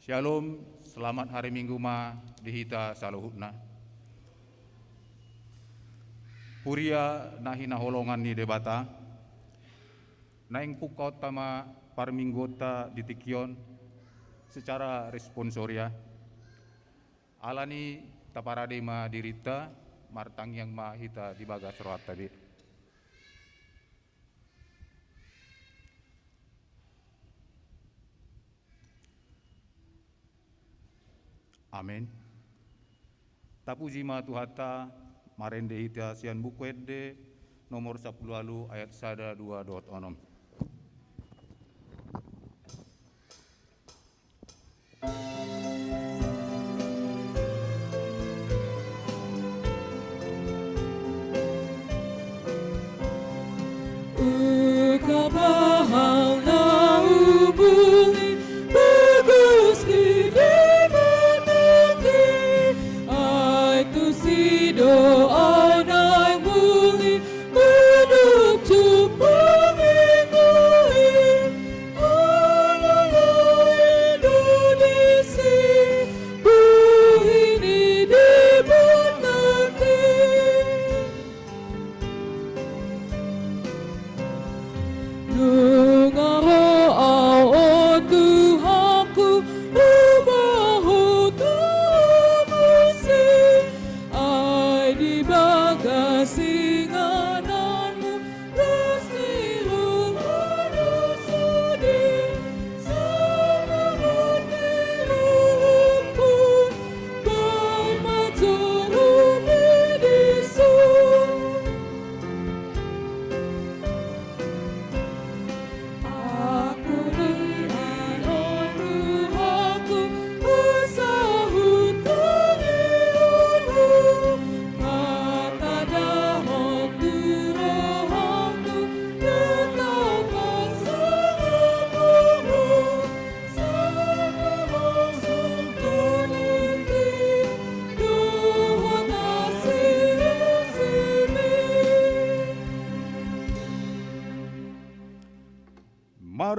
Shalom, selamat hari Minggu ma dihita saluhutna. Puria nahina holongan ni debata. Naing pukau tama parminggota ditikion secara responsoria. Alani taparadema dirita martang yang ma hita dibaga seroat tadi. Amin. Tapuji ma tuhata marende hita sian buku ede nomor 10 lalu ayat 1:2.6.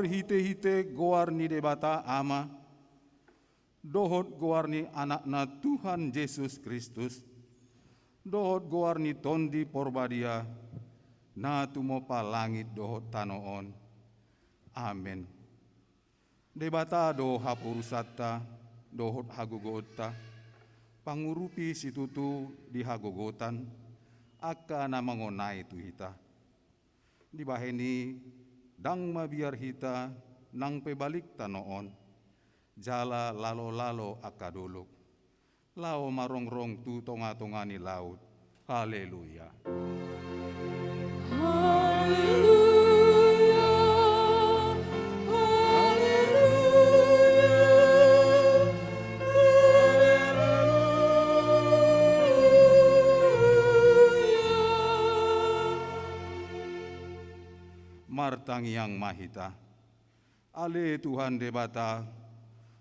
Hite-hite goarni debata ama, dohot goarni anakna Tuhan Yesus Kristus, dohot goarni tondi porbadia, na tumopa langit dohot tanoon. Amin. Debata do hapurusata, dohot hagogota, pangurupi situtu di hagogotan, akka na mangonai tuhita. Di baheni dang mabiar hita nang pebalik tanoon, jala lalo-lalo akaduluk, lao marongrong tu tonga-tongani laut. Haleluya. Haleluya. Martang yang mahita, ale Tuhan debata,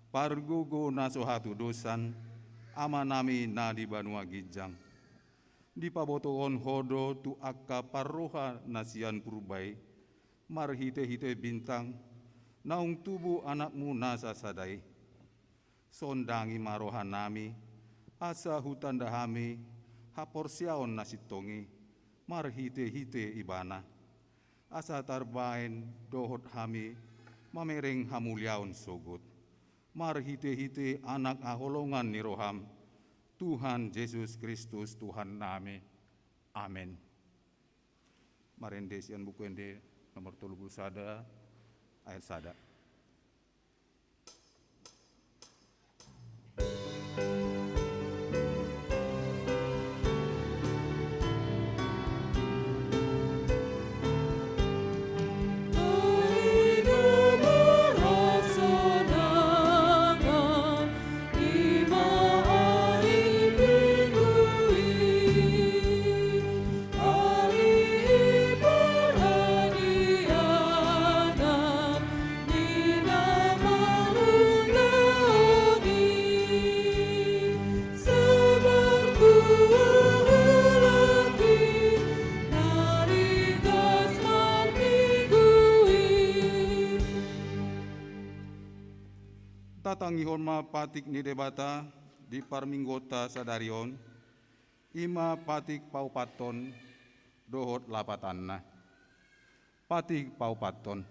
pargogo nasohatu dosan, amanami na di banua gijang. Di pabotoon hodo tu akka parroha nasian purbai, marhite-hite bintang, naung tubuh anakmu nasa sadai. Sondangi marohan nami, asa hutan dahami, haporsiaon nasitongi, marhite-hite ibana. Asa tarbain dohot hami, mamereng hamuliaon sogot. Marhite-hite anak aholongan ni roham, Tuhan Yesus Kristus Tuhan nami. Amin. Marende sian buku ende nomor 31 ayat 1. Ni Tatangihon mapatik ni debata di parminggota sadarion, ima patik paupaton dohot lapatanna. Patik paupaton,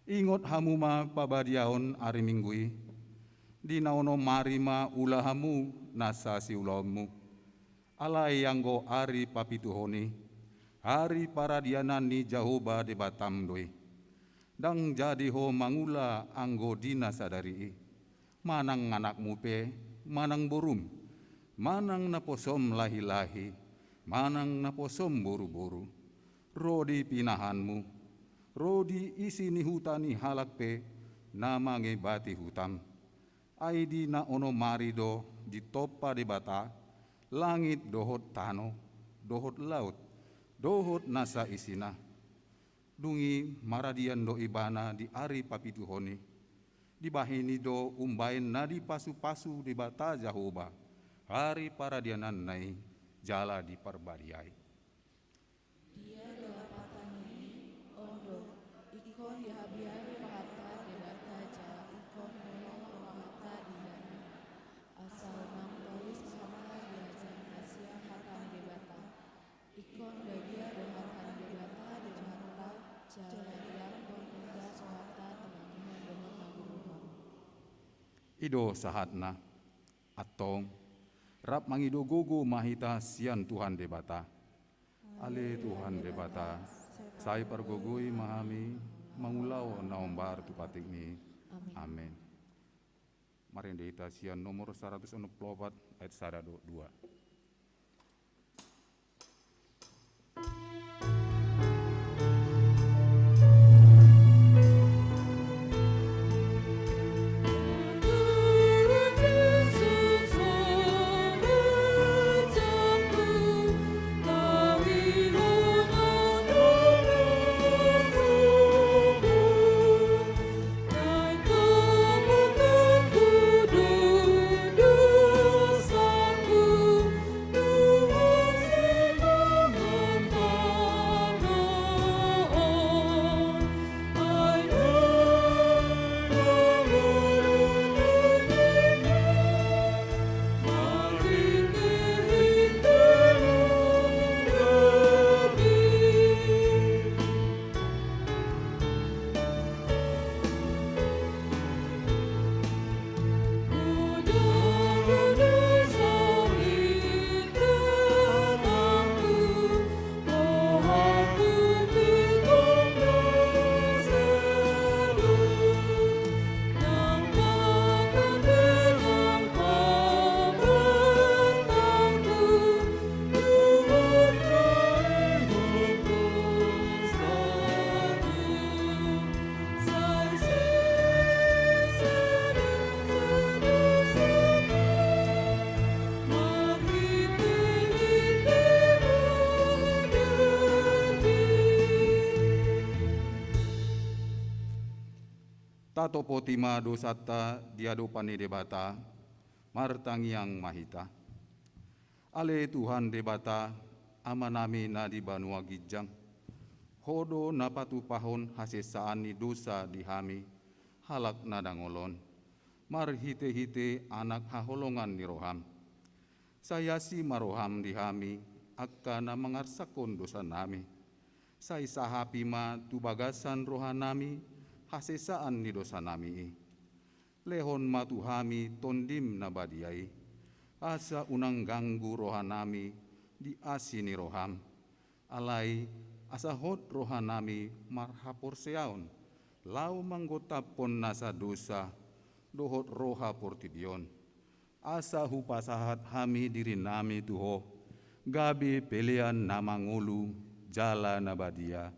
ingot hamuma pabadiaon ari minggui, dinaono marima ulahamu nasa siulamu, alai anggo ari papituhoni, hari paradianan ni Jahoba debatam doi. Dang jadi ho mangula anggo dina sadari, manang anak mupe, manang borum, manang naposom lahi-lahi, manang naposom boru-boru, rodi pinahanmu, rodi isi ni hutani halakpe, namange bati hutam, aidi na ono marido di topa debata, langit dohot tano, dohot laut, dohot nasa isina, dungi maradian do ibana di ari papituhoni, di bahini do umbain nadi pasu-pasu di bata Jahoba, hari paradianan nai jala di perbadiai. Dia dolapatani ondo, ikon di habiari wahata di bata ja, ikon nolong wahata di dana, asal mangtois sama diajar Asia hatan di bata, ikon bagia dohatan di bata di wahata, jaladian pengunda sohata teman-teman dohot naguruhon. Ido sahatna, atong, rap mangido gogo mahita sian Tuhan debata. Ale Tuhan debata, sai pergogoi mahami, mangulau naombar tupatik ni. Amin. Mari kita sian nomor 164 ayat 102. Tato potima dosata diadopani debata, martangiang mahita. Ale Tuhan debata, amanami na di banua gijang. Hodo napatu pahon hasesaan ni dosa dihami, halak nadangolon. Marhite-hite anak haholongan ni roham. Sayasi maroham dihami, akkana mangarsakon dosa nami. Say sahapima tubagasan rohanami, hasesaan ni dosa nami. Lehon matuhami tondim nabadiai, asa unang ganggu rohanami di asini roham. Alai asa hot rohanami marhapor seaon, lau manggotapon nasa dosa, dohot roha portidion. Asa hupasahat hami diri nami tuho, gabi pelian namangulu, jala nabadia,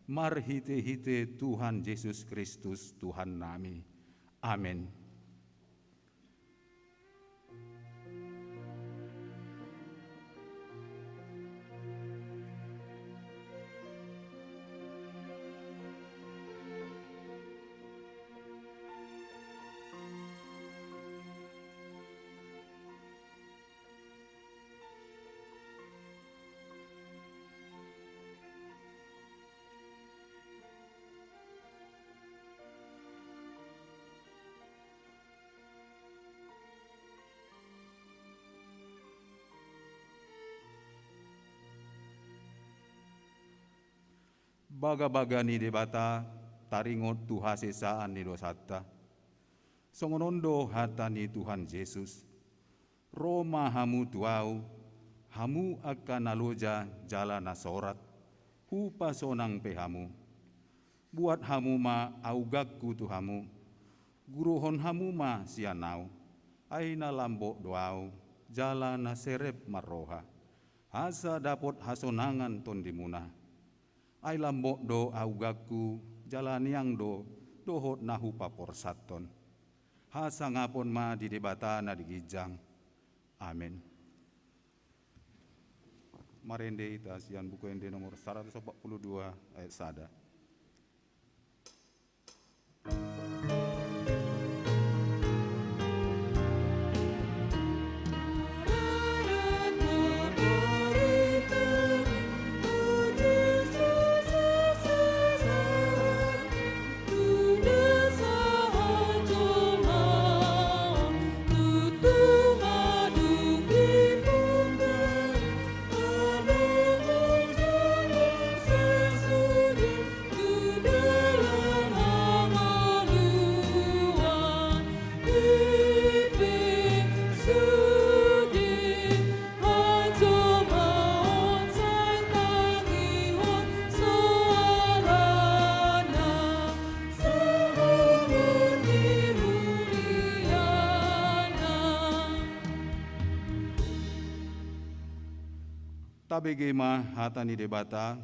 marhite-hite Tuhan Yesus Kristus Tuhan nami. Amin. baga-baga ni debata taringot tu hasesaan ni dosata. Songonondo hata ni Tuhan Yesus. Roma hamu tuau, hamu akan naloja jala nasorat, hupa sonang pehamu. Buat hamu ma augakku tu hamu, guruhon hamu ma sianau, aina lambok doau, jala naserep marroha. Hasa dapot hasonangan tondimuna. Ai lambok do augakku, jala niang do, dohot nahu papor saton. Hasa ngapon ma di debata na digijang. Amin. Marende ita sian buku ende nomor 142 ayat sada. Tabegema hatani debata,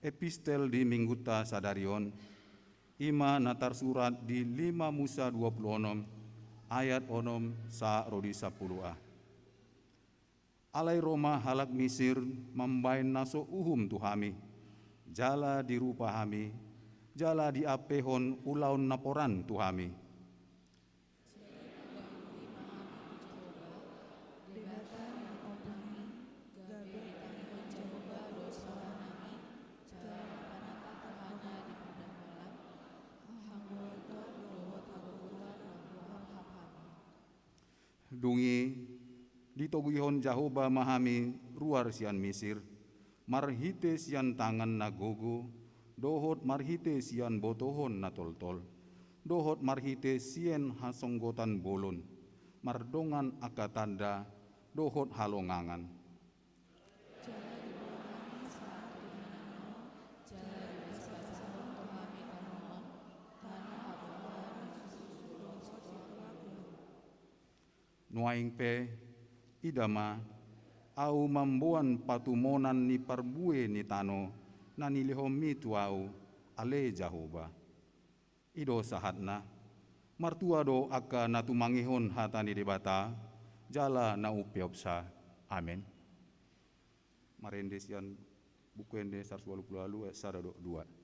epistel di mingguta sadarion, ima natar surat di 5 Musa 26, ayat onom sa rodi 10a. Alai Roma halak Misir membain naso uhum tuhami, jala dirupa hami, jala diapehon ulaun naporan tuhami. Dungi ditogihon Jahoba mahami ruar sian Misir, marhite sian tangan nagogo, dohot marhite sian botohon na toltol, dohot marhite sian hasonggotan bolon, mardongan akatanda, dohot halongangan. Nuaing pe idama au mambuan patumonan ni parbue ni tano na nilihomi tuau ale Jahoba. Ido sahatna martua do aka natumangihon hatani debata jala na upiopsa. Amin. Marende sian buku ende 180 ayat 2.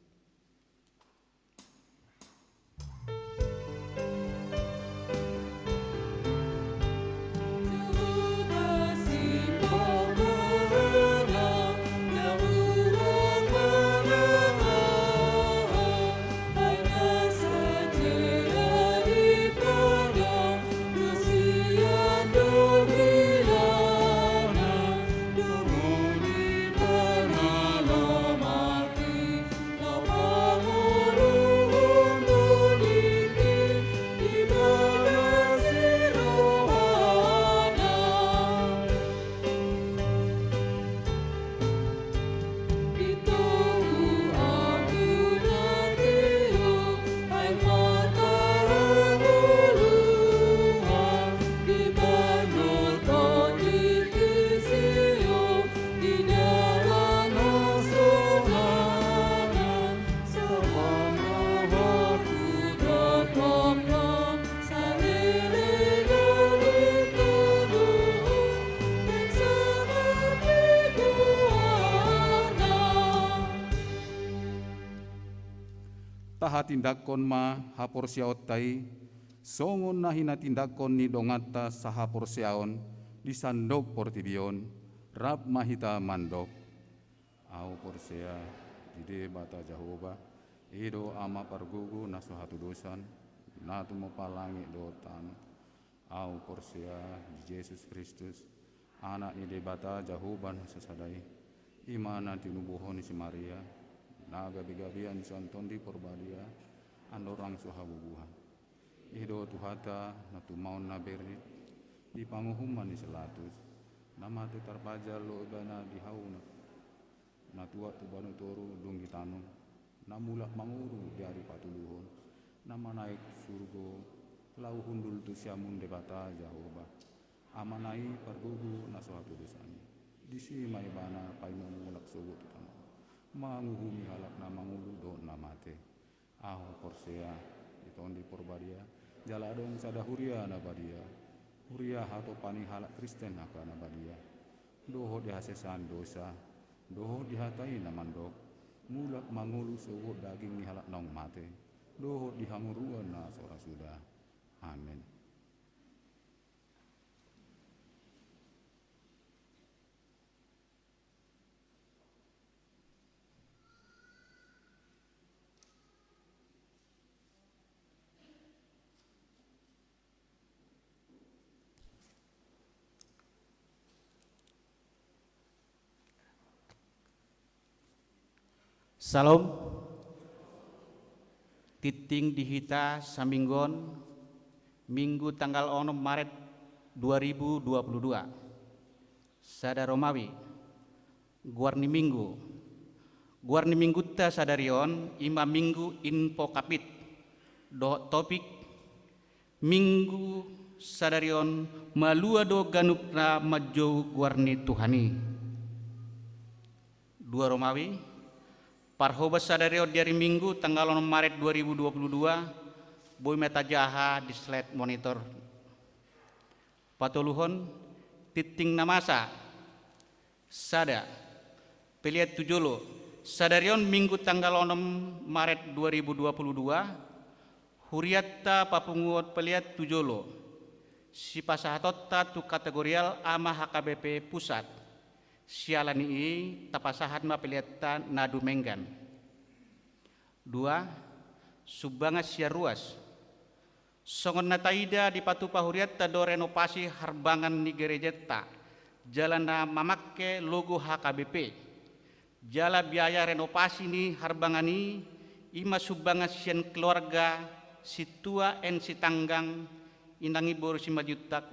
Taha tindakon ma hapor siaotai, songon na hinatindakon ni dongata sa hapor siaon, di sandok portibion, rap mahita mandok. Au porsea, dide bata Jahoba, ido ama pargugu naso hatu dosan, natu mapalangi dotan. Au porsea di Yesus Kristus, anak ni debata Jahoban sesadai, imana tinubuhon si Maria, na gabi-gabian santon di porbadia andorang suhabubuhan ihdo tuhata na tumaon na berni di panguhuman di selatus nama te tarpaja lo ibana di hauna na tua tu banu toru dung gitanong na mulak manguru dari patuluhon nama naik surgo lau hundul tu siamun debata Jahoba amanai pargugu na suatu dosani disi mai bana pai mulak sogo tu tanong manguhumi halak na mangulu do na mate aho porsea iton di porbadia jala dong sada huria na badia huria hato pani halak Kristen aka na badia doho dihasesan dosa doho dihatai na mandok mulak mangulu sogo daging ni halak nong mate doho dihanguruan na sora sudah amin. Salam. Titing dihita saminggon Minggu tanggal 6 Maret 2022. Sada Romawi. Guarni Minggu ta sadarion ima minggu info kapit. Do topik Minggu sadarion malua do ganupna majo guarni Tuhani. 2 Romawi. Parhoba sadario dari Minggu tanggal 6 Maret 2022 boy meta jaha di slide monitor patoluhon titing namasa sada peliat tujolo sadarion Minggu tanggal 6 Maret 2022 huriatta papunguot peliat tujolo si pasahatotta tu kategorial ama HKBP pusat sialan ini tapasahan ma peliata nadu menggan. 2. Subanga sia ruas. Songon nataida di patu pahuriat tado renovasi harbangan ni gerejeta. Jalan na mamakke logo HKBP. Jala biaya renovasi ni harbangan ni ima subanga sian keluarga situa en si tanggang inangi boru si majutak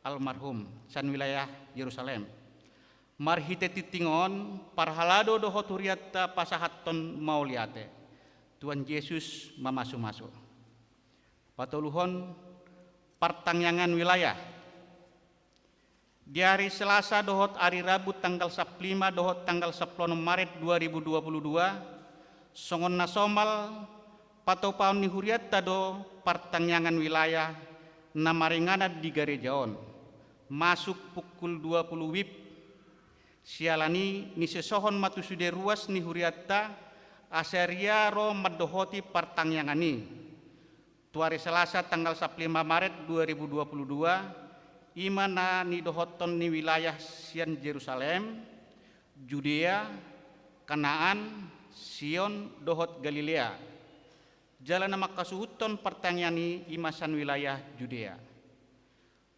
almarhum san wilayah Yerusalem. Marhite titingon parhalado dohot huriatta pasahaton mauliate Tuhan Yesus mamasu-masu patoluhon partangyangan wilayah di hari Selasa dohot hari Rabu tanggal 15 dohot tanggal 10 Maret 2022 songon nasomal patopaon ni huriatta do partangyangan wilayah namaringana di garejaon masuk pukul 20 WIB sialani ni sesohon matusude ruas ni huriatta aseriaro madohoti partangyangani tuari Selasa tanggal 15 Maret 2022 imana ni dohoton ni wilayah sian Yerusalem Judea Kanaan Sion dohot Galilea jalan nama kasuhuton partangyani imasan wilayah Judea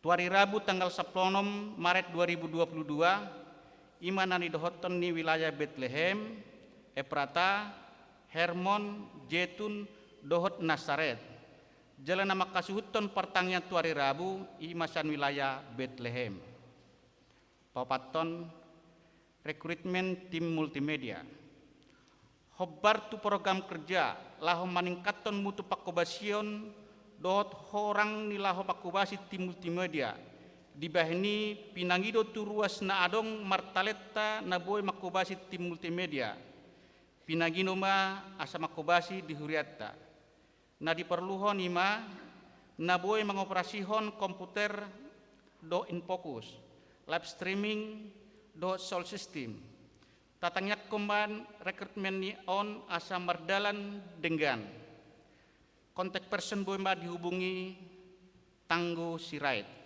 tuari Rabu tanggal 10 Maret 2022 imana ni dohoton ni wilayah Bethlehem, Efrata, Hermon, Jetun, dohot Nasaret. Jalan nama kasuhuton pertangnya tuari Rabu imasan wilayah Bethlehem. Papaton rekrutmen tim multimedia. Hobar tu program kerja laho maningkaton mutu pakobasion dohot horang ni laho pakobasi tim multimedia. Di bahini pinangido tu ruas na adong martaleta na boy makobasi tim multimedia pinagino ma asa makobasi di huriatta na diperluhon ima na boy mangoperasihon komputer do in focus live streaming do sound system tatangyak kuman rekrutmen ni on asa mardalan dengan kontak person boy ma dihubungi Tanggo Sirait.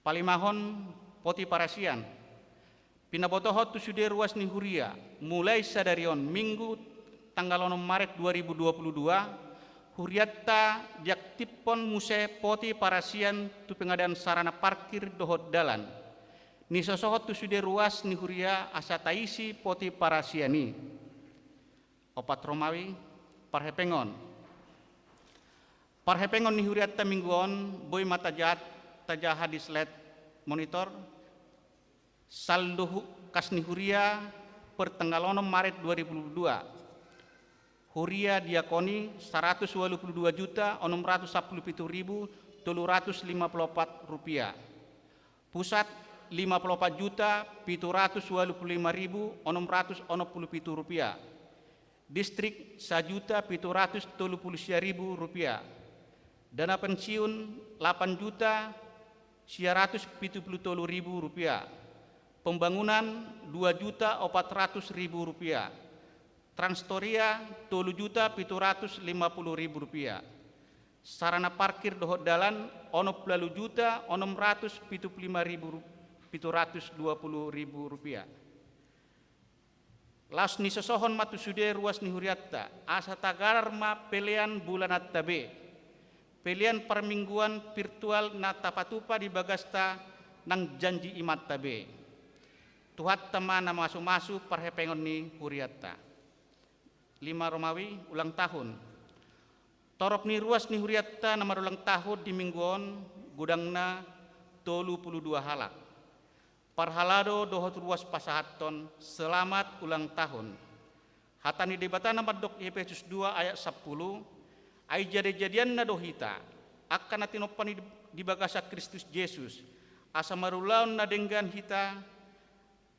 Palimahon poti parasian pinabotohot tu sude ruas ni huria mulai sadarion Minggu tanggal 6 Maret 2022 huriatta jaktipon muse poti parasian tu pengadaan sarana parkir dohot dalan ni sosohot tu sude ruas ni huria asa taisi poti parasiani opat Romawi parhepengon. Parhepengon ni huriatta mingguon boy mata jahat di slide monitor. Saldo kasni huria per tanggal 6 Maret 2022. Huria diakoni 122.617.354 rupiah. Pusat 54.785.667 rupiah. Distrik 1.730.000 rupiah. Dana pensiun 8.970.000 rupiah. Pembangunan 2.400.000 rupiah. Transtoria 3.750.000 rupiah. Sarana parkir dohot dalan 60.675.720 rupiah. Las ni sosohon matu sude ruas ni huriatta asa tagarma pelian bulan attabe. Pelian permingguan virtual na tapatupa di bagasta nang janji imat tabe. Tuhat temana masu-masu parhepengon ni huriatta. 5 Romawi ulang tahun. Torop ni ruas ni huriatta nama ulang tahun di mingguon gudangna 32 halak. Parhalado dohot ruas pasahaton selamat ulang tahun. Hatani debata nama dok Efesus 2 ayat 10 ai jadi-jadian na dohita akan natinopani di bagasa Kristus Yesus asa marulaon na denggan hita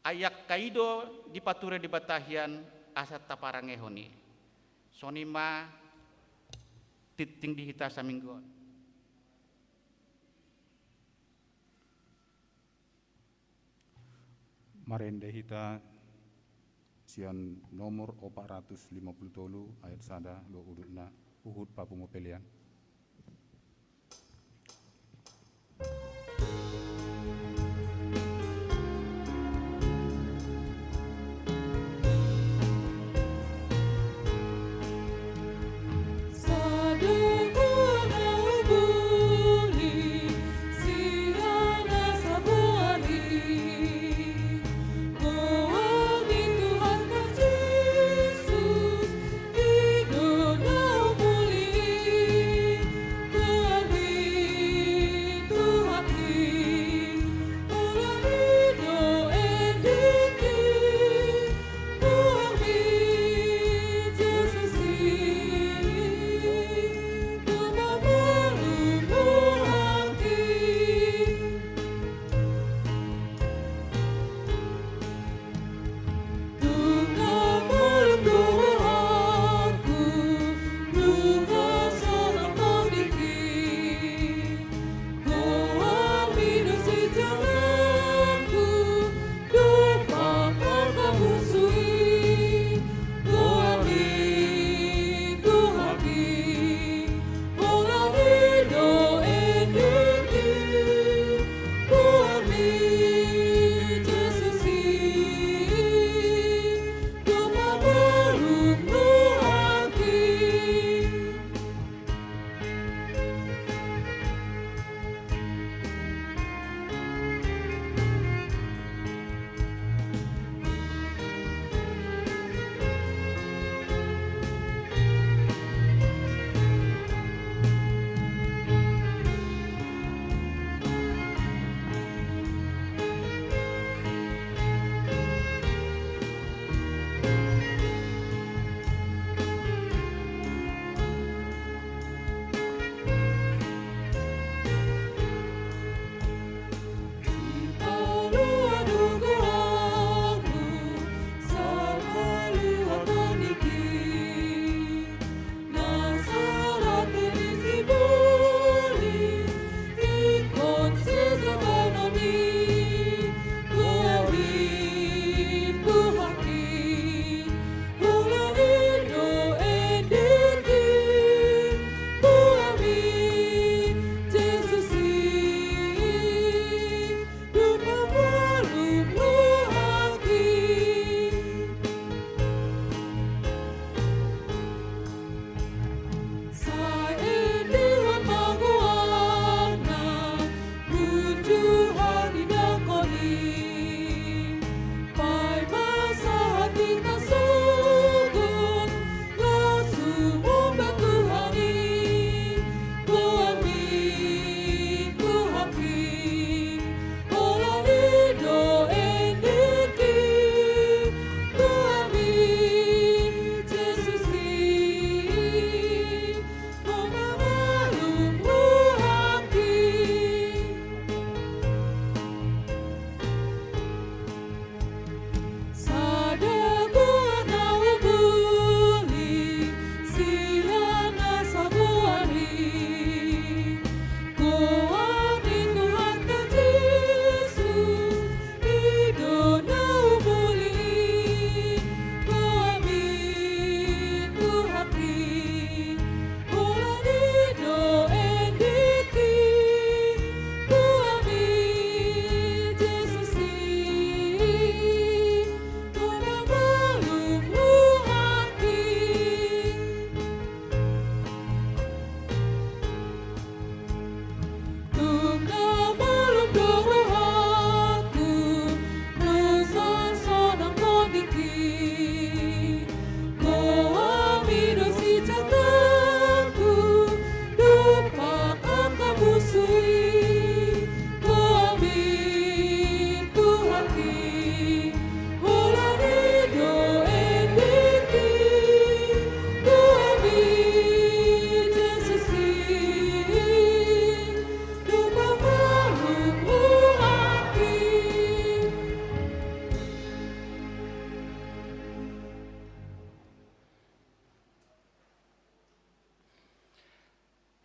ayak kaido di pature di batahian asa taparangehoni. Sonima titing di hita saminggon. Marende hita sian nomor 450 ayat sada lo udutna uhud papungo pelian. Yesus, hidup mulia.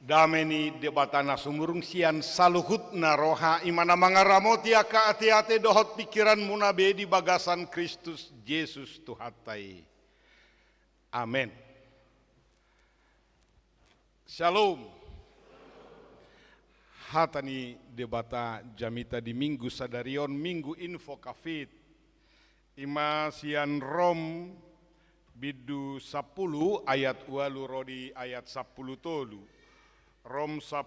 Dameni debatana sumurung sian saluhutna roha imana mangaramoti aka ati-ati dohot pikiran munabe di bagasan Kristus Yesus Tuhatai. Amin. Shalom. Hatani debata jamita di minggu sadarion minggu info kafit. Ima sian Rom bidu 10 ayat 8 rodi ayat 10 tolu. Rom 10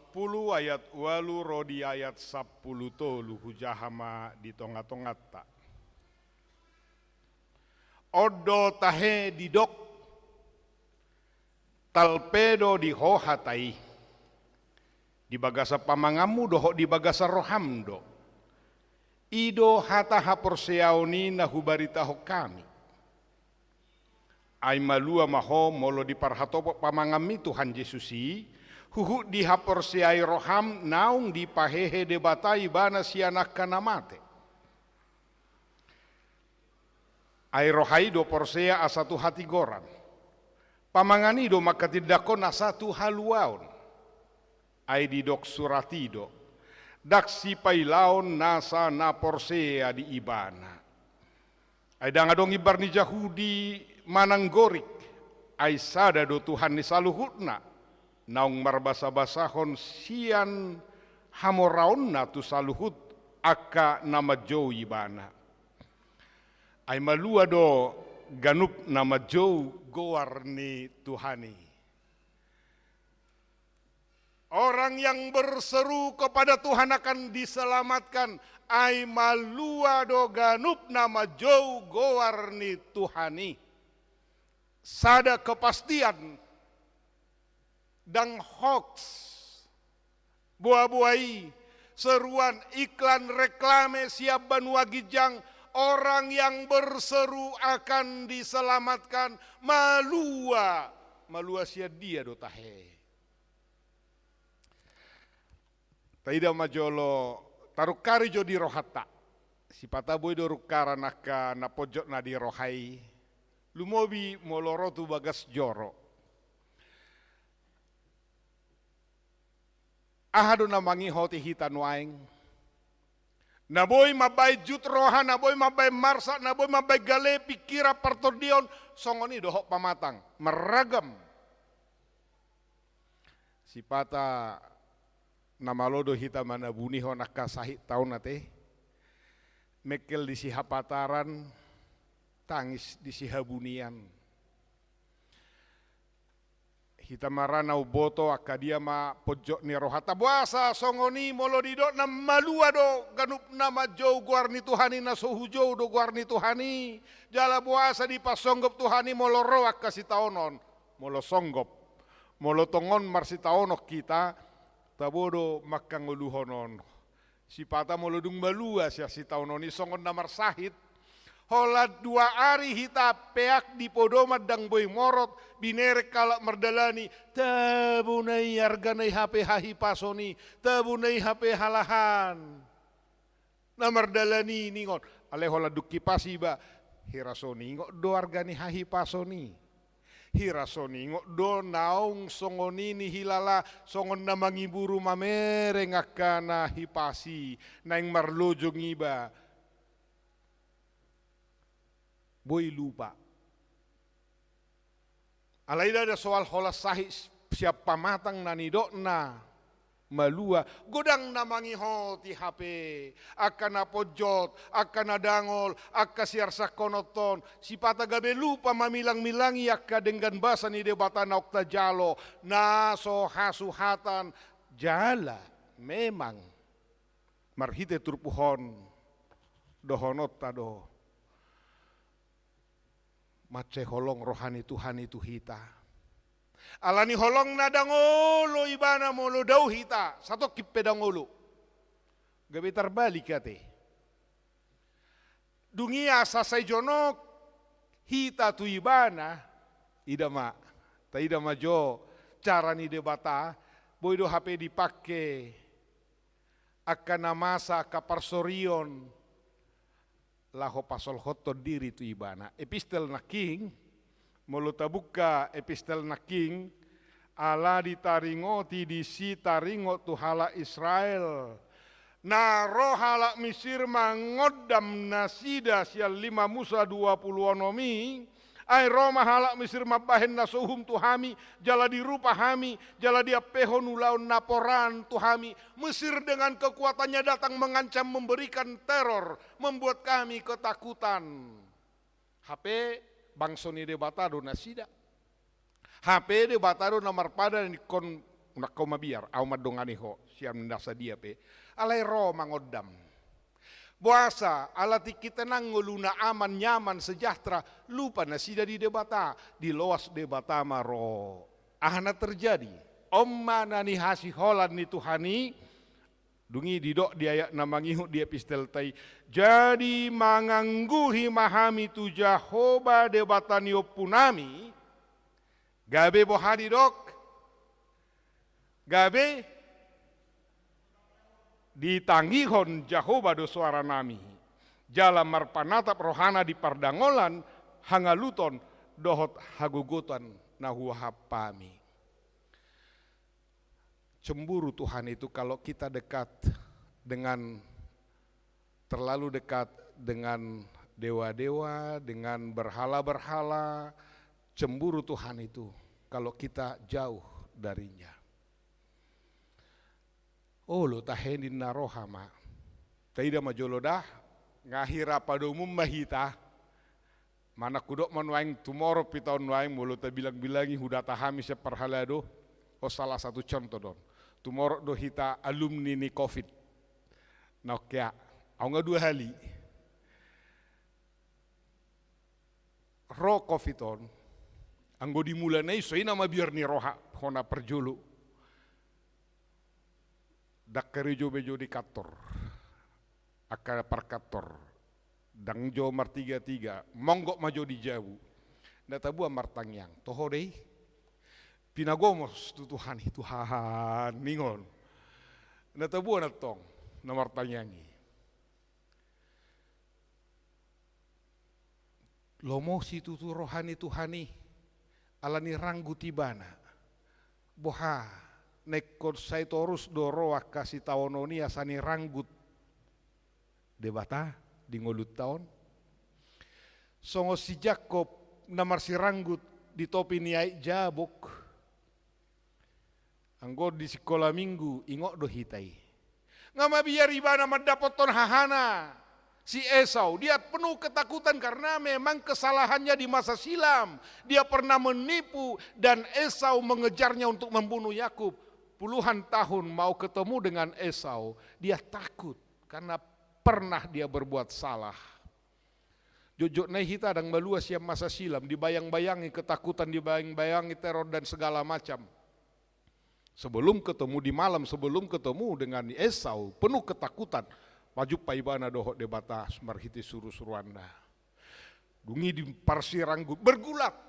ayat 8 rodi ayat 10 tolu hujahama di tonga-tongat ta. Odo tahe didok talpedo di hohatai. Di bagasa pamangamu doho di bagasa rohamdo. Ido hata haporseaoni na hubarita ho kami. Ai malua maho molo di parhatopo pamangami Tuhan Yesusi. Huhu di haporseai roham naung di pahehe debatai bana sianak kanamate. Ai rohai do porsea asatu hati goran. Pamangani do makatidakon asatu haluaon. Ai didok suratido. Daksi pailaon nasa na porsea di ibana. Ai dangadong ibar ni Jahudi mananggorik. Ai sada do Tuhan ni saluhutna. Naung marbasa-basahon sian hamoraon na tu saluhut aka nama jou ibana. Ai malua do ganup nama jou goar ni Tuhani. Orang yang berseru kepada Tuhan akan diselamatkan. Ai malua do ganup nama jou goar ni Tuhani. Sada kepastian dan hoax, buah-buahi, seruan iklan reklame siap banua gijang, orang yang berseru akan diselamatkan, malua sia dia do tahe. Taida majolo tarukari jo di rohata, si pataboy do rukara naka na pojok na di rohai, lumobi molorotu bagas joro. Ahado namangi hoti hitan waing. Naboy mabay jut roha, naboy mabay marsa, naboy mabay gale pikira partordion, songoni dohok pamatang, meragam. Sipata namalodo hita mana buniho nakasahit tahun nate, mekel di sihapataran, tangis di sihabunian. Hita marana uboto akadia ma pojok ni rohata buasa songoni molo didok na malua do ganup nama jou guarni Tuhani na sohujou do guarni Tuhani jala buasa di pasonggop Tuhani molo roak kasih taonon molo songgop molo tongon marsi taonok kita tabodo makang uluhonon si pata molo dung malua sia si taononi songon namar sahit. Holat 2 hari hita peak di podomat dang boy morot binerek kalak merdalani tabunai arganai HP hahi pasoni tabunai HP halahan na merdalani ningon ale holat duki pasiba hirasoni ngok do argani hahi pasoni hirasoni ngok do naung songoni ni hilala songon namangi buru mamere ngakana hipasi naing marlojo ngiba boy lupa. Alaida ada soal holas sahih siap pamatang nanidok na malua godang namangi hoti HP akan apojot akan adangol akka siar sakonoton si pata gabe lupa mamilang-milangi akka dengan basa ni debatan okta jalo na so hasuhatan jala memang marhite turpuhon dohonot tado mace holong rohani Tuhan itu hita. Alani holong nadangolo ibana molo dau hita. Satu kipe dangolo. Gabe terbalik kate. Dunia sasai jonok hita tu ibana. Idama. Ta idama jo cara ni debata. Boido HP dipake. Akan namasa kaparsorion. Laho pasol hoto diri tu ibana. Epistel na king, molo tabuka epistel na king, ala ditaringoti disi taringot tu hala Israel. Na roh hala Mesir mangodam nasida sial 5 Musa 20 onomi. Ai Roma halak Mesir mabahen nasuhum tuhami, jala dirupa hami, jala dia pehon ulaun naporan tuhami. Mesir dengan kekuatannya datang mengancam, memberikan teror, membuat kami ketakutan. HP bangsoni de batado nasida. HP de batado namar pada ni kon nak kau mabiar, au madongani ho, siam ndasa dia pe. Alai Roma ngodam. Puasa alati kita nanggoluna aman nyaman sejahtera lupa nasida di debata di loas debata maro ahana terjadi omma nani hasi holan ni Tuhani dungi didok dia namangihu dia pistel tai jadi mangangguhi mahami tu Jahoba debata ni opunami gabe bohadi dok gabe ditanggihon Jahoba do suara nami jala marpanatap rohana di pardangolan hangaluton dohot hagugutan nahuahapami. Cemburu Tuhan itu kalau kita dekat dengan terlalu dekat dengan dewa-dewa, dengan berhala-berhala. Cemburu Tuhan itu kalau kita jauh darinya. Oh lo tahenin narohama, taida majolodah ngahira pada umum mahita, mana kudok manuaing tomorrow pitahun nuaing mulu ta bilang-bilangi huda tahami seperhalado, oh salah satu contoh don, tomorrow do hita alumni ni COVID, nokia, au nggak 2 hali, ro COVID on, anggo dimulai so ina ma biar ni roha, hona perjulu. Dak kerejo bejo di kantor, akar parkator, dang jo mar 33, monggok majo di jauh, data buah martangyang, toho deh, pinagomos tu Tuhan ningon, data buah natong, na martangyangi, lomo si tutu rohani Tuhani, alani ranggu tibana, boha. Nekod saya torus doroa kasih tawononi asani ranggut debata di ngolut tahun. Songo si Jakob namar si ranggut di topi niai jabok. Anggo di sekolah minggu ingok do hitai. Ngama biar ibana mendapoton hahana. Si Esau, dia penuh ketakutan karena memang kesalahannya di masa silam. Dia pernah menipu dan Esau mengejarnya untuk membunuh Yakub. Puluhan tahun mau ketemu dengan Esau, dia takut karena pernah dia berbuat salah. Jojok naik hita dan meluas yang masa silam, dibayang-bayangi ketakutan, dibayang-bayangi teror dan segala macam. Sebelum ketemu di malam, sebelum ketemu dengan Esau, penuh ketakutan. Wajub paibana dohok debata marhiti suruh-suruanda. Dungi di parsiranggut bergulat.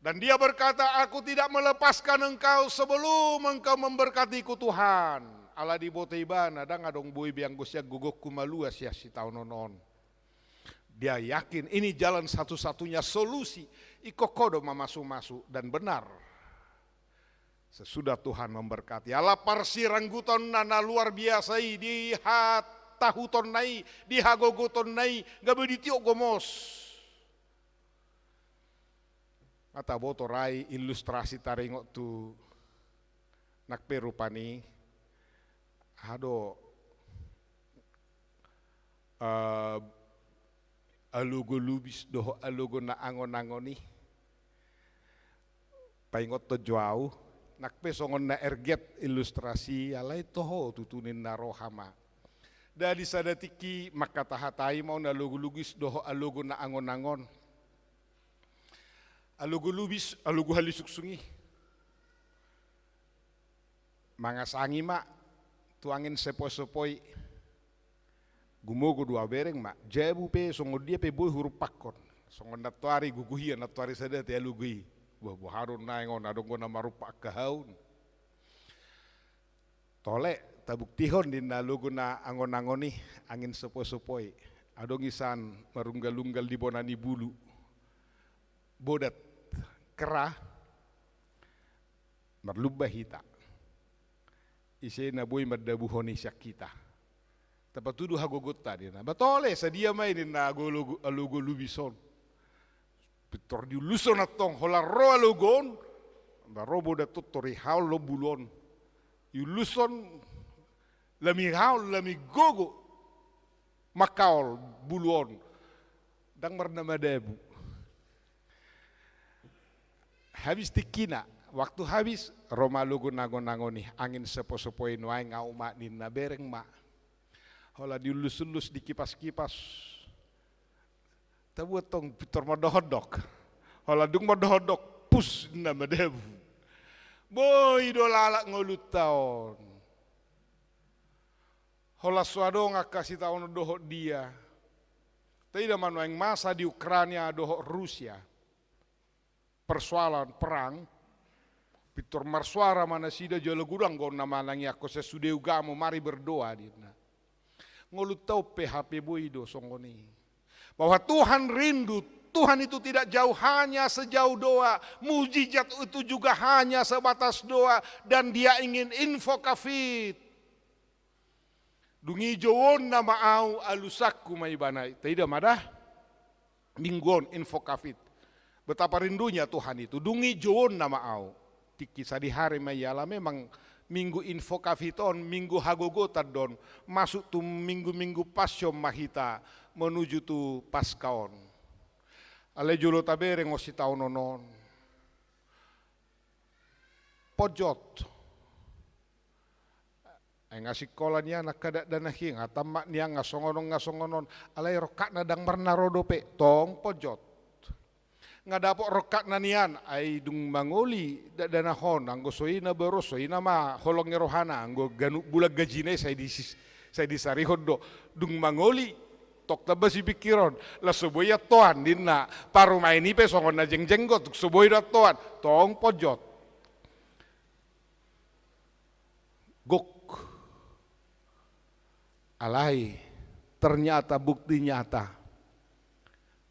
Dan dia berkata, aku tidak melepaskan engkau sebelum engkau memberkatiku Tuhan. Ala di bote ibana, dan ngadong bui biang gusya gugok kumaluas ya si taunonon. Dia yakin ini jalan satu-satunya solusi. Ikokodo mamasu-masu dan benar. Sesudah Tuhan memberkati. Ala parsirangguton nana luar biasa di hatahuton nai, di hagogoton nai, gabe ditiok gomos. Ata boto rai ilustrasi taringok tu nak perupani hado alugo lubis doho alugo na angon-angoni paingot to jauh nak pesongon na erget ilustrasi alai toho tutunin na rohama dari sadatiki makatahatai mau na lugu-lugis doho alugo na angon-angon alugu lubis, alugu halisuk sungi. Mangasangi mak, tuangin sepoi-sepoi. Gumogo 2 bereng mak, jabu pe songo dia pe boy huruf pakon. Songo natuari guguhian, natuari sada te alugui. Buah harun naingon, adongo nama rupa kahaun. Tolek, tabuktihon din alugu na angon-angoni, angin sepoi-sepoi. Adong isan marunggal-unggal di bonani bulu. Bodat kerah Merlubah hita. Ise na boy madabuhoni siya kita. Tapatudo hagogot tadi na. Batole sa dia mainin na alugo lubison. Pitor di luson atong hola ro alugon. Barobo da tutori haul lo bulon. Yuluson lami haul lami gogo. Makaol buluon. Dang marna madabu. Habis tikina. Waktu habis Roma lugu nagon-nagoni angin sepo-sepoin wae ngau mak nina bereng mak. Hola diulus-ulus di kipas-kipas. Tabuat tong pitor modohodok. Hola dung modohodok pus na madebu. Boy dolala ngolut taon. Hola suadong kasih taon dohok dia. Tidak manuang masa di Ukraina dohok Rusia. Persoalan perang. Pitor marsuara mana sida jolo gudang gon nama nangi aku sesudeu gamu mari berdoa dina. Ngolut tau PHP boido songoni. Bahwa Tuhan rindu, Tuhan itu tidak jauh hanya sejauh doa. Mujizat itu juga hanya sebatas doa. Dan dia ingin info kafit. Dungi jawon nama au alusakku maibanai. Tidak madah. Mingguon info kafit. Betapa rindunya Tuhan itu. Dungi jawon nama au. Kisah di hari mayala memang minggu info kafiton, minggu hagogotan don. Masuk tu minggu-minggu pasyom mahita. Menuju tu paskaon. Ale julo tabere ngosi tau nonon. Pojot. Ay ngasih kola niya nakadak danahi ngatamak niya ngasongonon. Alay rokat nadang marnarodope tong pojot. Ngadapok rokat na niyan ay dung mangoli danahon anggo soina bero soina ma holong rohana anggo ganu bulag gajine saya di sarihod do dung mangoli tok taba si pikiron la suboy toan dinna paru maini pe songon na jengjenggot suboy toan tong pojot gok alai ternyata bukti nyata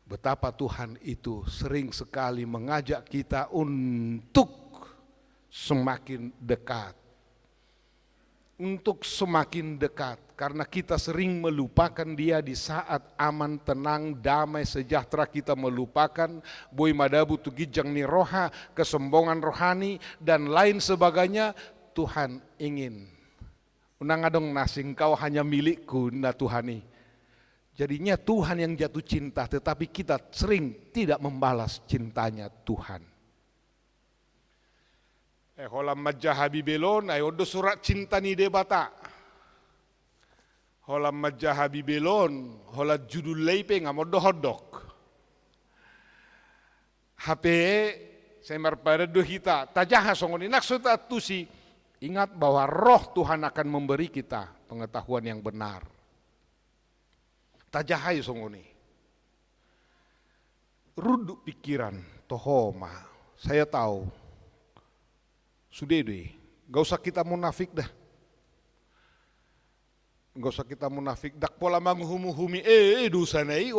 betapa Tuhan itu sering sekali mengajak kita untuk semakin dekat. Untuk semakin dekat. Karena kita sering melupakan dia di saat aman, tenang, damai, sejahtera kita melupakan. Boy madabu tu gijang ni roha, kesombongan rohani, dan lain sebagainya. Tuhan ingin. Unang adong nasing kau hanya milikku na Tuhani. Jadinya Tuhan yang jatuh cinta, tetapi kita sering tidak membalas cintanya Tuhan. Hola majah Habibelon, ayo do surat cinta ni debata. Hola majah Habibelon, hola judul leipe ngamo dohodok. HP saya marpada do hita, tajaha songoni naksuta tusi. Ingat bahwa roh Tuhan akan memberi kita pengetahuan yang benar. Tajahai songoni. Ruduk pikiran, tohoma. Saya tahu. Sudah deh, gak usah kita munafik dah. Gak usah kita munafik. Dak pola manghumu-humi, dosa nai,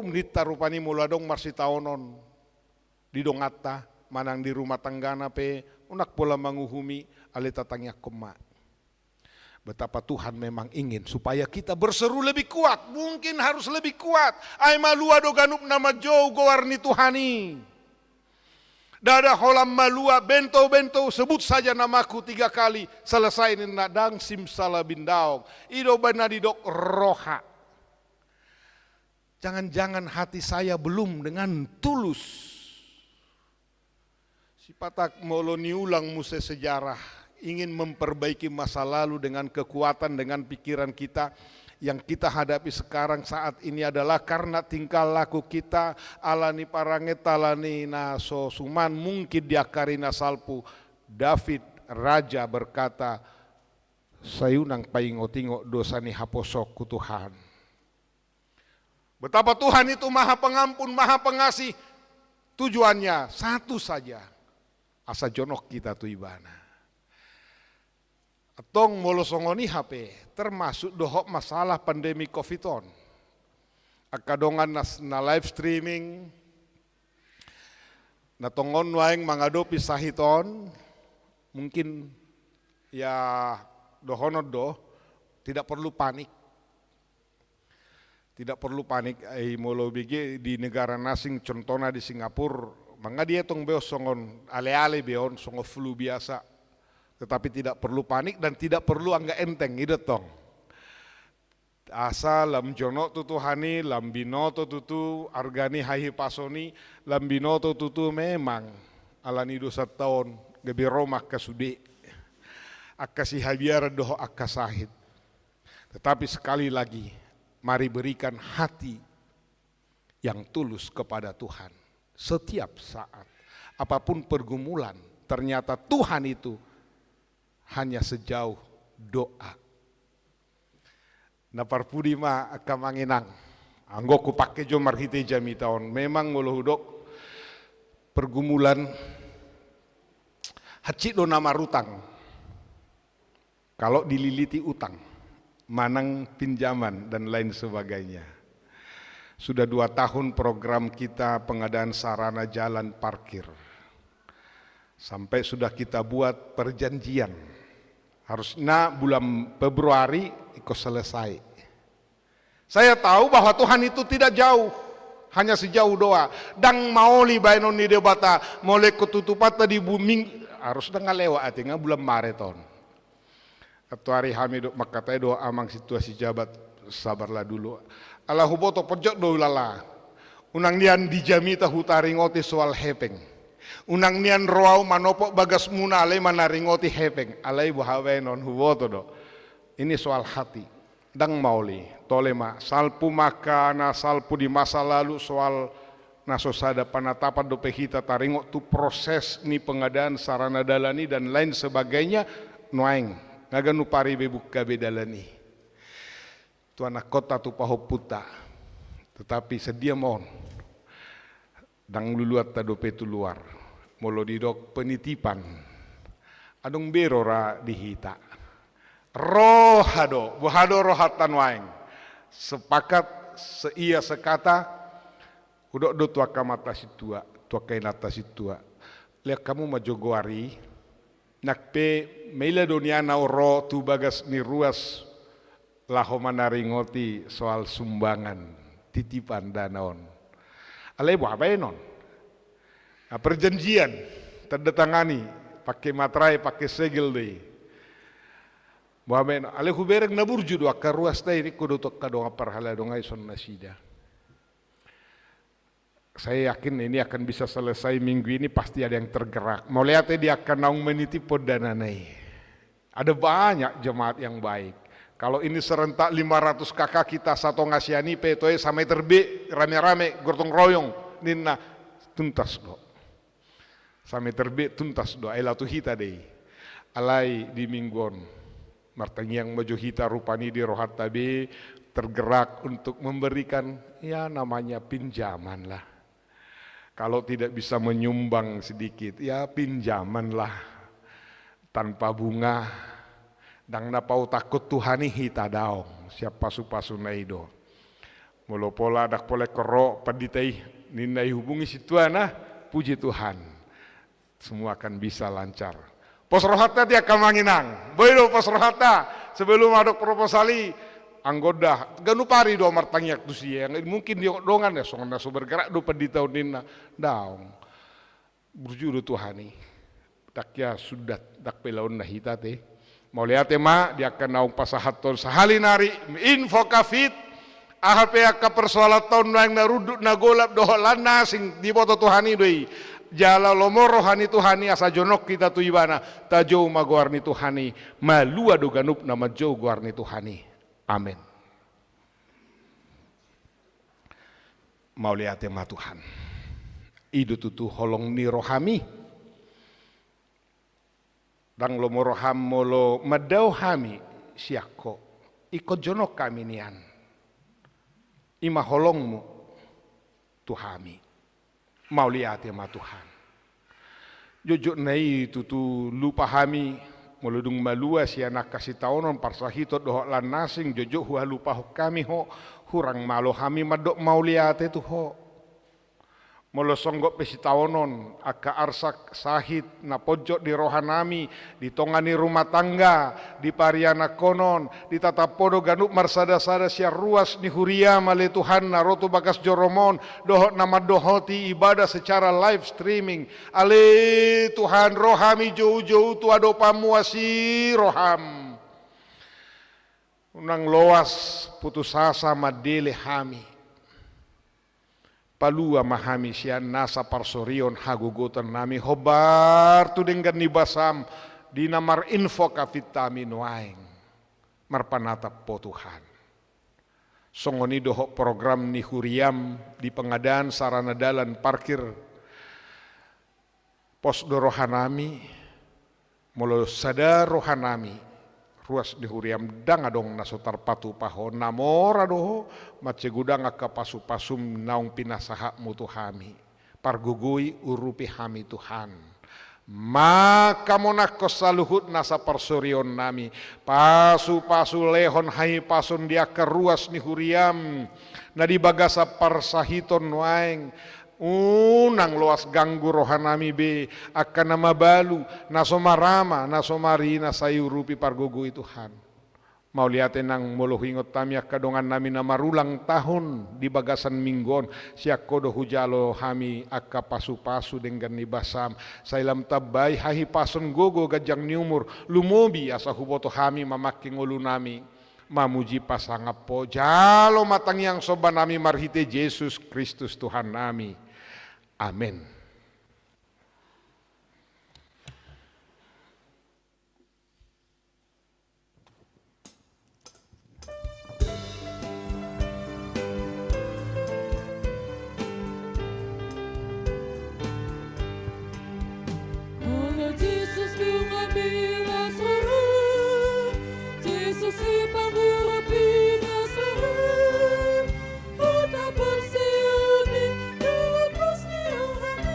menita rupani mula dong marsi taonon. Di dongata, manang di rumah tanggana pe, unak pola manghuhumi, alita tangnya kemak. Betapa Tuhan memang ingin supaya kita berseru lebih kuat. Mungkin harus lebih kuat. Ay malua do ganup nama jauh gowarni Tuhani. Dada holam malua bento-bento sebut saja namaku 3 kali. Selesai nina dang simsala bindaong. Ido banadidok roha. Jangan-jangan hati saya belum dengan tulus. Si patak moloni ulang muse sejarah. Ingin memperbaiki masa lalu dengan kekuatan, dengan pikiran kita. Yang kita hadapi sekarang saat ini adalah karena tingkah laku kita. Alani parangeta alani naso suman mungkin diakarina salpu. David Raja berkata, sayunang paingo-tingo dosa ni haposok ku Tuhan. Betapa Tuhan itu maha pengampun, maha pengasih. Tujuannya satu saja. Asa jonok kita tu ibana. Atong molosongoni HP termasuk dohok masalah pandemi COVID-on. Akadongan na live streaming na tongon waeng mangadopi sahiton mungkin ya dohonod do tidak perlu panik. Tidak perlu panik molo bigi di negara nasing contohnya di Singapura, manga dia tong beo songon ale-ale beon songo flu biasa. Tetapi tidak perlu panik dan tidak perlu angga enteng ide tong. Asa lam jono tutu hani, lam binoto tutu argani hahi pasoni, lam binoto tutu memang alani dosa tahun gebi Roma kasude. Akasi habiara doho akasahid. Tetapi sekali lagi, mari berikan hati yang tulus kepada Tuhan. Setiap saat, apapun pergumulan, ternyata Tuhan itu hanya sejauh doa. Napar pudi ma akamanginang. Anggo ku pakai jo marhite jami taon. Memang ngolohudok pergumulan hacik do nama rutang. Kalau dililiti utang, manang pinjaman dan lain sebagainya. Sudah 2 tahun program kita pengadaan sarana jalan parkir. Sampai sudah kita buat perjanjian. Harusnya bulan Februari ikut selesai. Saya tahu bahwa Tuhan itu tidak jauh. Hanya sejauh doa. Dang maoli bainon ni debata. Mulai ketutupata di bumi. Harus dengan lewat. Tinggal bulan Maret tahun. Ketua hari hamid makatai doa amang situasi jabat. Sabarlah dulu. Allah huboto pojok do lala. Unang nian dijami tahu taringoti soal hepeng. Unang nian roau manopok bagas muna alai manaringoti hepeng. Alai buhawe non huboto do. Ini soal hati. Dang mauli. Tolema. Salpu makana, salpu di masa lalu soal nasosada panatapan do pehita taringot tu proses ni pengadaan sarana dalani dan lain sebagainya. Nuaing. Ngaganu pari bebuk gabe dalani. Tu anak kota tu pahoputa. Tetapi sedia mohon. Dang luluat tadope tu luar. Molo didok penitipan. Adong berora dihita. Rohado. Buhado rohatan waing. Sepakat seia sekata. Udok do tua kamata situa. Tua kainata situa. Lihat kamu majogoari. Nakpe meila doniana oro tu bagas ni ruas. Laho manaringoti soal sumbangan titipan danaon. Alai buah non. Nah, perjanjian terdatangani pakai materai pakai segel deh. Buah non. Alai hubereng naburju dua karuas teh ini kudu tok kadonga parhala dongai son nasida. Saya yakin ini akan bisa selesai minggu ini, pasti ada yang tergerak. Mau lihat dia akan naung meniti podananai. Ada banyak jemaat yang baik. Kalau ini serentak 500 kakak kita satu ngasiani petoe sampai terbe rame-rame gotong royong nina tuntas do. Sampai terbe tuntas do elatu hita deh. Alai di mingguon. Martangi yang maju hita rupani di rohat tabe tergerak untuk memberikan ya namanya pinjaman lah. Kalau tidak bisa menyumbang sedikit ya pinjaman lah tanpa bunga. Dang napau takut Tuhani hita daong siapa pasu-pasu naido. Molo pola dak pole kero paditai ninai hubungi situana puji Tuhan. Semua akan bisa lancar. Pos rohata dia akan manginang. Boydo pos rohata sebelum adok proposali anggoda ganu pari do martangyak tu siang mungkin dia dongan ya songan naso bergerak do paditau nina daong. Berjuru Tuhani. Dak ya sudah dak pelaun nah hita teh. Mau lihat ma dia akan naung pasahaton sahali nari info kafit ahpe ka persoalaton nang naruduk nagolap doholana sing diboto Tuhani deui jala lomo rohani Tuhani asa jonok kita tu ibana tajou magoarni Tuhani malua do ganup nama jau goarni Tuhani amin. Mau lihat ma Tuhan idu tutu holong ni rohami dang lo moroham molo madau hami siako ikut jonok kami nian ima holongmu Tuhami mau lihat ya ma Tuhan jojo nai tutu lupa hami moludung malua si anak kasih taonon parsahitot dohok lan nasing jojo hua lupa kami ho hurang malo hami madok mau lihat itu ho Molo songgok pesitaonon, aka arsak sahit na pojok di rohanami, di tongani rumah tangga, di pariana konon, di tatapodo ganuk marsada-sada sia ruas ni huria male Tuhan na roto bagas joromon, dohot nama dohoti ibadah secara live streaming. Ale Tuhan rohami jauh-jauh tu ado pamuasi roham. Unang loas putus asa madele hami. Palua mahami sian nasa parsorion hagugutan nami hobar tu dengan nibasam di namar info kavitami nuaing marpanatap po Tuhan. Songoni dohok program ni huriam di pengadaan sarana dalan parkir pos do rohanami molo sada rohanami ruas di huriam dang adong nasotar patu pahon namora doho mace gudang aka pasu-pasum naung pinasaha mutu hami pargugui urupi hami Tuhan maka monako saluhut nasa parsorion nami pasu-pasu lehon hai pasun dia ke ruas ni huriam na di bagasa parsahiton waeng unang loas ganggu rohanami be akan nama balu nasomarama nasomari nasayurupi pargugu Tuhan. Mau liatin nang molo hingot tami kadongan nami namarulang tahun di bagasan minggon siak kodo hujalo hami akka pasu-pasu dengan nibasam sailam tabay hahi pasun gogo gajang niumur lumobi asa huboto hami mamaking ulu nami mamuji pasangapo jalo matang yang soba nami marhite Yesus Kristus Tuhan nami. Amin. Olha Jesus mengambil asura, Jesus sepanggul apinya asura, Uta persiuni, lepas ni rohani,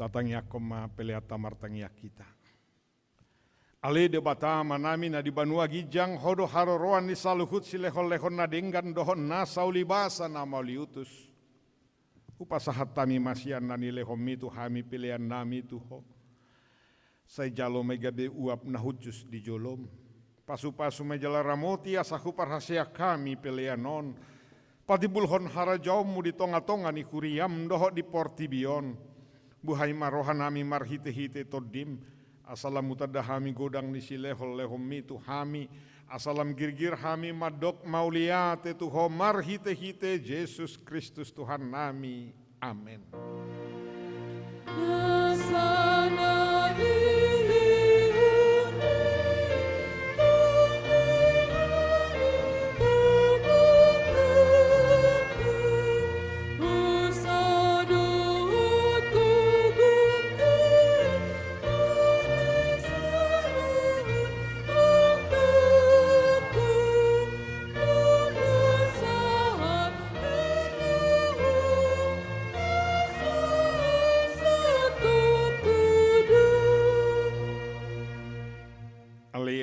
Tatangya koma peleata martangya kita. Ale de batama nami na di banua gijang hodo haroroan ni saluhut silehon-lehon na denggan dohon na saulibasa na mauliutus. Upasahat tami masian na nilehomi tu hami pilihan nami tuho. Say jalo megabe uap na hujus di jolom. Pasu-pasu mejala ramoti asahu parhasia kami pilihan non. Patibulhon harajaumu di tonga-tonga ni kuriam doho di portibion. Buhay marohan nami marhite-hite todim. Asalam mutadahami godang ni silehol lehomi tu hami. Asalam girgir hami madok mauliate tuho marhite-hite Yesus Kristus Tuhan nami. Amin.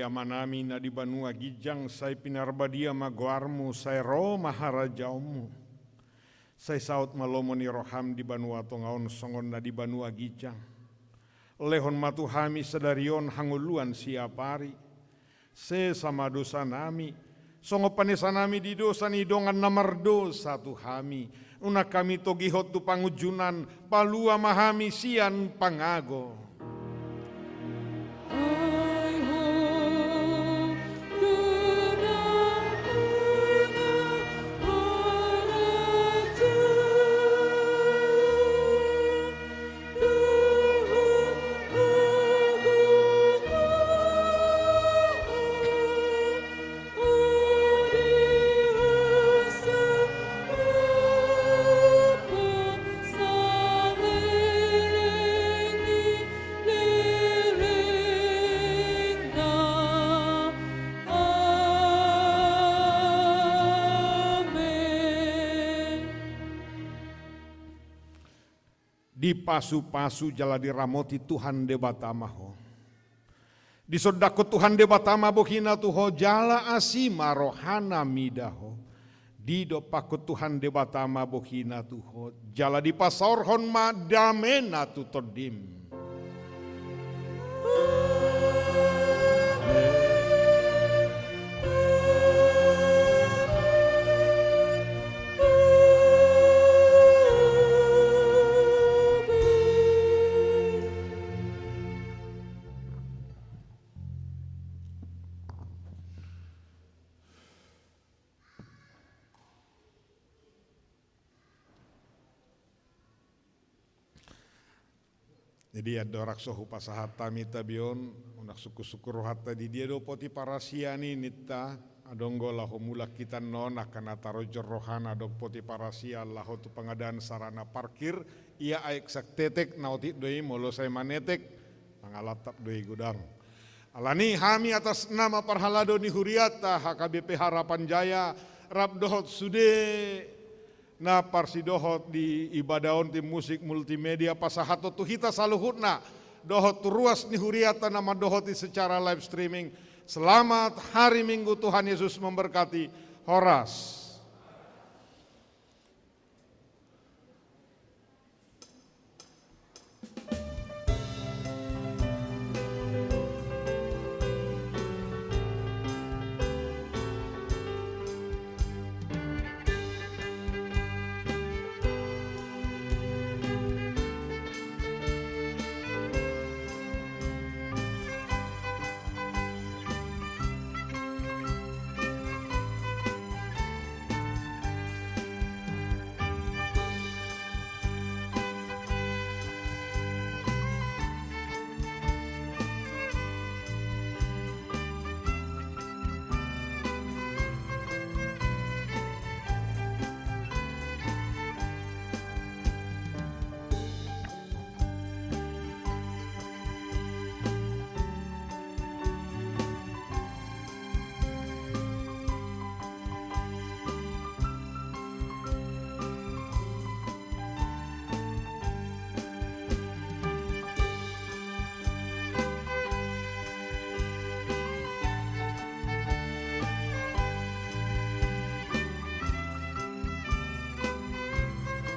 Manami na di banua gijang say pinarbadia maguarmu say ro maharajaumu say saut malomo ni roham di banua tongaon songon na di banua gijang lehon matuhami sedarion hanguluan siapari se sama dosa nami songo panesa nami di dosa ni dongan namardo satu hami una kami togihot tu pangujunan palua mahami sian pangago. Di pasu-pasu jala diramoti Tuhan debatamaho. Di sodako Tuhan debatama bohina tuho jala asima rohana midaho. Di dopako Tuhan debatama bohina tuho jala di pasaurhon ma damena tutodim. Jadi ada raksohu pasahata mita bion unak suku-suku rohata di dia do poti parasiani nita adonggo laho mulak kita non akan atarojor rohana dok poti parasia laho tu pengadaan sarana parkir ia aek sak tetek nauti doi molo saya manetek pangalatap doi gudang. Alani hami atas nama parhalado ni huriata HKBP Harapan Jaya rab dohot sude na parsidohot di ibadaon tim musik multimedia pasahato tuhita saluhutna dohot ruas ni huriata nama dohoti secara live streaming. Selamat hari Minggu, Tuhan Yesus memberkati. Horas.